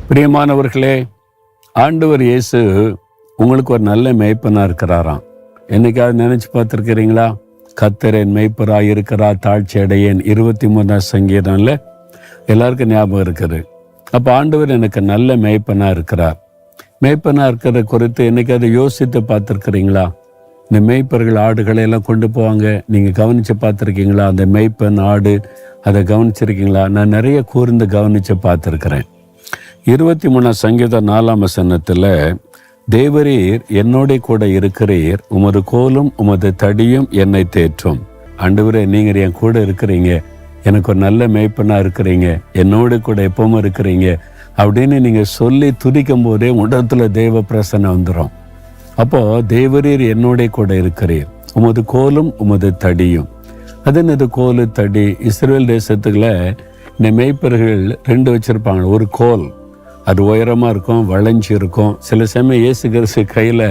பிரியமானவர்களே, ஆண்டவர் இயேசு உங்களுக்கு ஒரு நல்ல மேய்ப்பனா இருக்கிறாராம். என்னைக்காவது நினைச்சு பார்த்துருக்கிறீங்களா? கர்த்தர் என் மேய்ப்பராய் இருக்கிறார், தாழ்ச்சி அடையேன். 23 சங்கீதம்ல எல்லாருக்கும் ஞாபகம் இருக்குது. அப்போ ஆண்டவர் எனக்கு நல்ல மேய்ப்பனா இருக்கிறார். மேய்ப்பனா இருக்கிறத குறித்து என்னைக்காவது யோசித்து பார்த்துருக்கிறீங்களா? இந்த மேய்ப்பர்கள் ஆடுகளை எல்லாம் கொண்டு போவாங்க, நீங்கள் கவனித்து பார்த்துருக்கீங்களா? அந்த மேய்ப்பன் ஆடு அதை கவனிச்சிருக்கீங்களா? நான் நிறைய கூர்ந்து கவனித்து பார்த்துருக்கிறேன். 23 சங்கீதம் 4ஆம் வசனத்தில், தேவரீர் என்னோட கூட இருக்கிறீர், உமது கோலும் உமது தடியும் என்னை தேற்றும். ஆண்டவரே, நீங்கள் என் கூட இருக்கிறீங்க, எனக்கு ஒரு நல்ல மேய்ப்பனாக இருக்கிறீங்க, என்னோடு கூட எப்பவும் இருக்கிறீங்க அப்படின்னு நீங்கள் சொல்லி துதிக்கும் போதே உடத்துல தேவ பிரசன்னம் வந்துடும். அப்போது தேவரீர் என்னோட கூட இருக்கிறீர், உமது கோலும் உமது தடியும். அது என்னது கோலு தடி? இஸ்ரேல் தேசத்துக்குள்ள இந்த மேய்ப்பர்கள் 2 வச்சுருப்பாங்க. ஒரு கோல், அது உயரமாக இருக்கும், வளைஞ்சி இருக்கும். சில சமயம் இயேசு கிறிஸ்து கையில்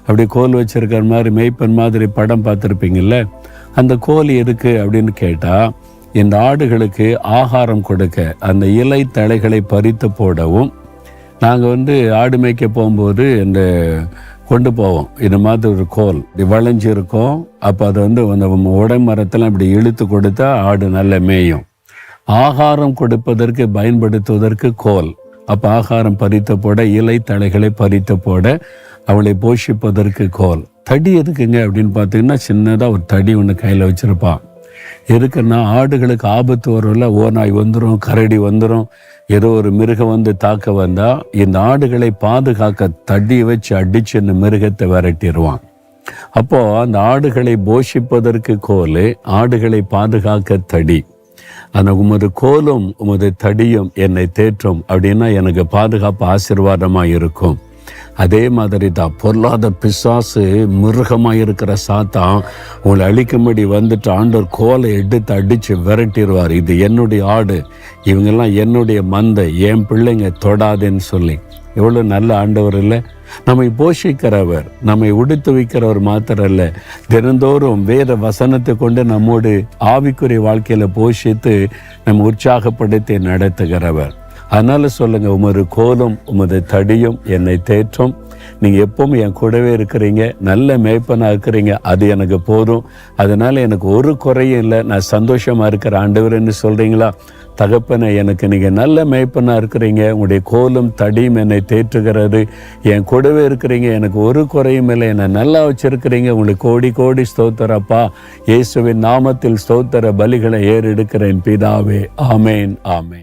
அப்படி கோல் வச்சுருக்கிற மாதிரி மேய்ப்பன் மாதிரி படம் பார்த்துருப்பீங்கள்ல. அந்த கோல் எதுக்கு அப்படின்னு கேட்டால், இந்த ஆடுகளுக்கு ஆகாரம் கொடுக்க, அந்த இலை தழைகளை பறித்து போடவும். நாங்கள் ஆடு மேய்க்க போகும்போது இந்த கொண்டு போவோம், இந்த மாதிரி ஒரு கோல் இப்படி வளைஞ்சி இருக்கும். அப்போ அதை அந்த உடை மரத்தெல்லாம் இப்படி இழுத்து கொடுத்தா ஆடு நல்ல மேயும். ஆகாரம் கொடுப்பதற்கு பயன்படுத்துவதற்கு கோல். அப்போ ஆகாரம் பறித்து போட, இலை தழைகளை பறித்து போட, அவளை போஷிப்பதற்கு கோல். தடி எதுக்குங்க அப்படின்னு பார்த்தீங்கன்னா, சின்னதாக ஒரு தடி ஒன்று கையில் வச்சுருப்பான். எதுக்குன்னா, ஆடுகளுக்கு ஆபத்து வரும்ல, ஓநாய் வந்துடும், கரடி வந்துடும், ஏதோ ஒரு மிருகம் தாக்க வந்தால் இந்த ஆடுகளை பாதுகாக்க தடியை வச்சு அடித்து இந்த மிருகத்தை விரட்டிடுவான். அப்போது அந்த ஆடுகளை போஷிப்பதற்கு கோல், ஆடுகளை பாதுகாக்க தடி. அந்த உமது கோலும் உமது தடியும் என்னை தேற்றும் அப்படின்னா எனக்கு பாதுகாப்பு ஆசீர்வாதமாக இருக்கும். அதே மாதிரி தான் பொல்லாத பிசாசு மிருகமாக இருக்கிற சாத்தான் உங்களை அழிக்கும்படி ஆண்டவர் கோலை எடுத்து அடித்து விரட்டிடுவார். இது என்னுடைய ஆடு, இவங்கெல்லாம் என்னுடைய மந்தை, என் பிள்ளைங்க தொடாதேன்னு சொல்லி. எவ்வளோ நல்ல ஆண்டவர் இல்லை! நம்மை போஷிக்கிறவர், நம்மை உடுத்து வைக்கிறவர் மாத்திரம் இல்லை, தினந்தோறும் வேத வசனத்தை கொண்டு நம்மோடு ஆவிக்குரிய வாழ்க்கையில் போஷித்து நம்ம உற்சாகப்படுத்தி நடத்துகிறவர். அதனால சொல்லுங்க, உமது கோலும் உமது தடியும் என்னை தேற்றும். நீங்க எப்பவும் என் கூடவே இருக்கிறீங்க, நல்ல மேய்ப்பனா இருக்கிறீங்க, அது எனக்கு போதும். அதனால எனக்கு ஒரு குறையும் இல்லை, நான் சந்தோஷமா இருக்கிற ஆண்டவர்ன்னு சொல்றீங்களா? தகப்பனை, எனக்கு நீங்க நல்ல மேய்ப்பனா இருக்கிறீங்க, உங்களுடைய கோலும் தடியும் என்னை தேற்றுகிறது, என் கூடவே இருக்கிறீங்க, எனக்கு ஒரு குறையும் இல்லை, என்னை நல்லா வச்சிருக்கிறீங்க. உங்களுக்கு கோடி கோடி ஸ்தோத்திரப்பா. இயேசுவின் நாமத்தில் ஸ்தோத்திர பலிகளை ஏறெடுக்கிறேன் பிதாவே. ஆமேன், ஆமேன்.